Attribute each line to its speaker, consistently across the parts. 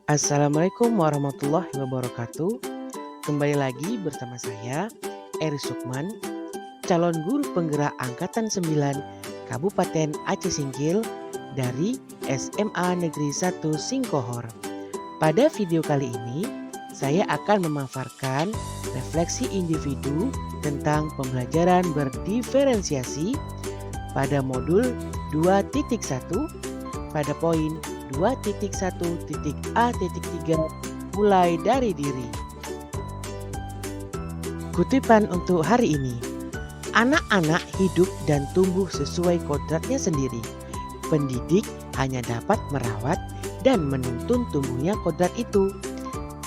Speaker 1: Assalamualaikum warahmatullahi wabarakatuh. Kembali lagi bersama saya, Eri Sukman, calon guru penggerak Angkatan 9 Kabupaten Aceh Singkil dari SMA Negeri 1 Singkohor. Pada video kali ini, saya akan memaparkan refleksi individu tentang pembelajaran berdiferensiasi pada modul 2.1 pada poin 2.1.A.3 mulai dari diri. Kutipan untuk hari ini. Anak-anak hidup dan tumbuh sesuai kodratnya sendiri. Pendidik hanya dapat merawat dan menuntun tumbuhnya kodrat itu.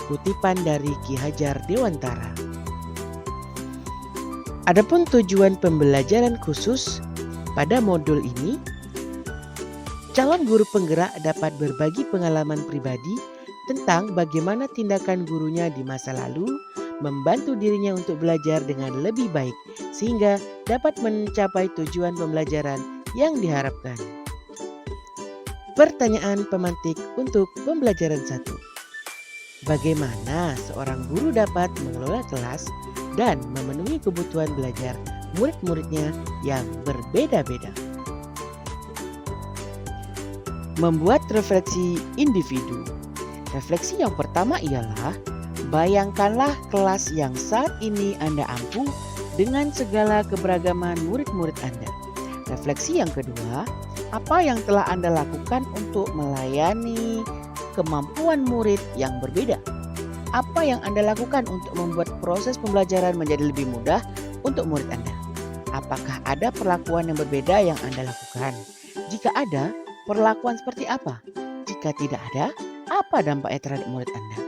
Speaker 1: Kutipan dari Ki Hajar Dewantara. Adapun tujuan pembelajaran khusus pada modul ini, calon guru penggerak dapat berbagi pengalaman pribadi tentang bagaimana tindakan gurunya di masa lalu membantu dirinya untuk belajar dengan lebih baik sehingga dapat mencapai tujuan pembelajaran yang diharapkan. Pertanyaan pemantik untuk pembelajaran 1. Bagaimana seorang guru dapat mengelola kelas dan memenuhi kebutuhan belajar murid-muridnya yang berbeda-beda? Membuat refleksi individu. Refleksi yang pertama ialah bayangkanlah kelas yang saat ini Anda ampu dengan segala keberagaman murid-murid Anda. Refleksi yang kedua, apa yang telah Anda lakukan untuk melayani kemampuan murid yang berbeda? Apa yang Anda lakukan untuk membuat proses pembelajaran menjadi lebih mudah untuk murid Anda? Apakah ada perlakuan yang berbeda yang Anda lakukan? Jika ada, perlakuan seperti apa? Jika tidak ada, apa dampaknya terhadap murid Anda?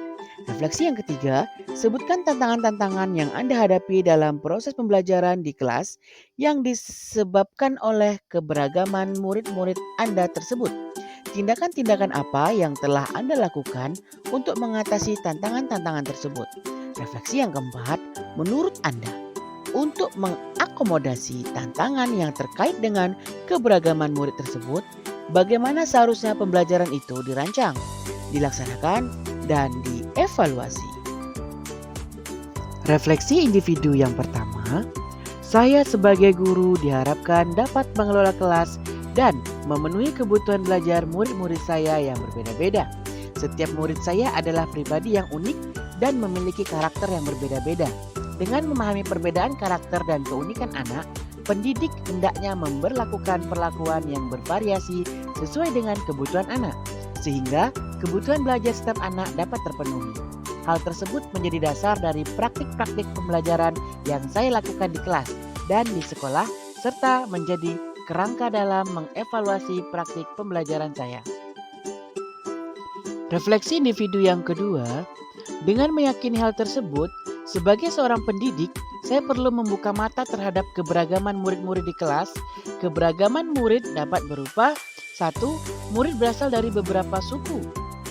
Speaker 1: Refleksi yang ketiga, sebutkan tantangan-tantangan yang Anda hadapi dalam proses pembelajaran di kelas yang disebabkan oleh keberagaman murid-murid Anda tersebut. Tindakan-tindakan apa yang telah Anda lakukan untuk mengatasi tantangan-tantangan tersebut? Refleksi yang keempat, menurut Anda, untuk mengakomodasi tantangan yang terkait dengan keberagaman murid tersebut, bagaimana seharusnya pembelajaran itu dirancang, dilaksanakan, dan dievaluasi? Refleksi individu yang pertama, saya sebagai guru diharapkan dapat mengelola kelas dan memenuhi kebutuhan belajar murid-murid saya yang berbeda-beda. Setiap murid saya adalah pribadi yang unik dan memiliki karakter yang berbeda-beda. Dengan memahami perbedaan karakter dan keunikan anak, pendidik hendaknya memberlakukan perlakuan yang bervariasi sesuai dengan kebutuhan anak, sehingga kebutuhan belajar setiap anak dapat terpenuhi. Hal tersebut menjadi dasar dari praktik-praktik pembelajaran yang saya lakukan di kelas dan di sekolah, serta menjadi kerangka dalam mengevaluasi praktik pembelajaran saya. Refleksi individu yang kedua, dengan meyakini hal tersebut, sebagai seorang pendidik, saya perlu membuka mata terhadap keberagaman murid-murid di kelas. Keberagaman murid dapat berupa 1. Murid berasal dari beberapa suku.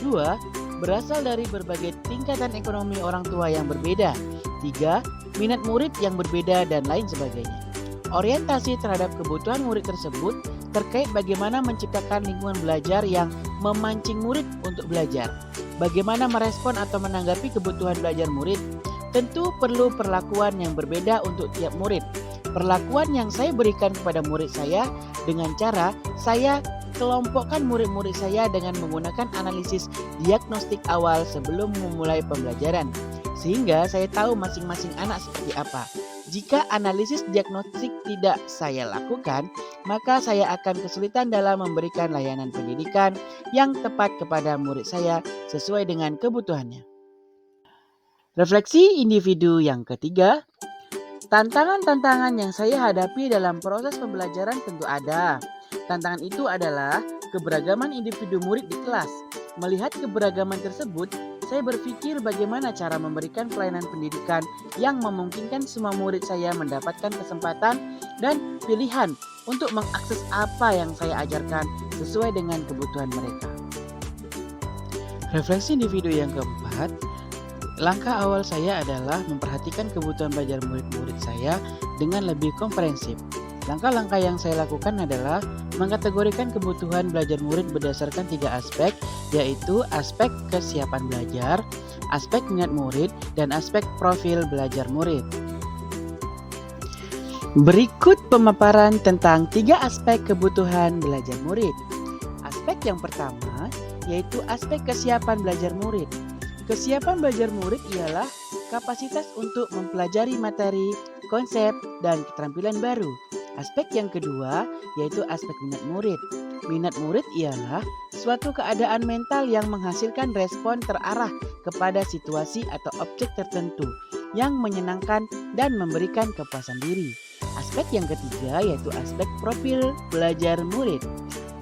Speaker 1: 2. Berasal dari berbagai tingkatan ekonomi orang tua yang berbeda. 3. Minat murid yang berbeda dan lain sebagainya. Orientasi terhadap kebutuhan murid tersebut terkait bagaimana menciptakan lingkungan belajar yang memancing murid untuk belajar. Bagaimana merespon atau menanggapi kebutuhan belajar murid. Tentu perlu perlakuan yang berbeda untuk tiap murid. Perlakuan yang saya berikan kepada murid saya dengan cara saya kelompokkan murid-murid saya dengan menggunakan analisis diagnostik awal sebelum memulai pembelajaran. Sehingga saya tahu masing-masing anak seperti apa. Jika analisis diagnostik tidak saya lakukan, maka saya akan kesulitan dalam memberikan layanan pendidikan yang tepat kepada murid saya sesuai dengan kebutuhannya. Refleksi individu yang ketiga, tantangan-tantangan yang saya hadapi dalam proses pembelajaran tentu ada. Tantangan itu adalah keberagaman individu murid di kelas. Melihat keberagaman tersebut, saya berpikir bagaimana cara memberikan pelayanan pendidikan yang memungkinkan semua murid saya mendapatkan kesempatan dan pilihan untuk mengakses apa yang saya ajarkan sesuai dengan kebutuhan mereka. Refleksi individu yang keempat, langkah awal saya adalah memperhatikan kebutuhan belajar murid-murid saya dengan lebih komprehensif. Langkah-langkah yang saya lakukan adalah mengkategorikan kebutuhan belajar murid berdasarkan 3 aspek, yaitu aspek kesiapan belajar, aspek minat murid, dan aspek profil belajar murid. Berikut pemaparan tentang 3 aspek kebutuhan belajar murid. Aspek yang pertama yaitu aspek kesiapan belajar murid. Kesiapan belajar murid ialah kapasitas untuk mempelajari materi, konsep, dan keterampilan baru. Aspek yang kedua yaitu aspek minat murid. Minat murid ialah suatu keadaan mental yang menghasilkan respon terarah kepada situasi atau objek tertentu yang menyenangkan dan memberikan kepuasan diri. Aspek yang ketiga yaitu aspek profil belajar murid.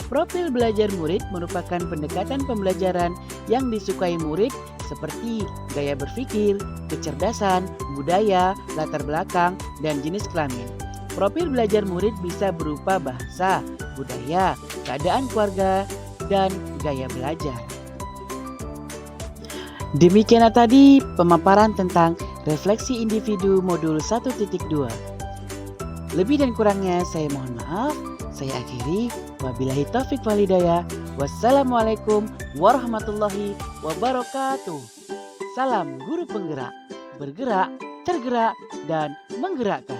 Speaker 1: Profil belajar murid merupakan pendekatan pembelajaran yang disukai murid seperti gaya berpikir, kecerdasan, budaya, latar belakang, dan jenis kelamin. Profil belajar murid bisa berupa bahasa, budaya, keadaan keluarga, dan gaya belajar. Demikianlah tadi pemaparan tentang refleksi individu modul 1.2. Lebih dan kurangnya saya mohon maaf. Saya akhiri. Wabillahi taufik wal hidayah. Wassalamualaikum warahmatullahi wabarakatuh. Salam guru penggerak, bergerak, tergerak, dan menggerakkan.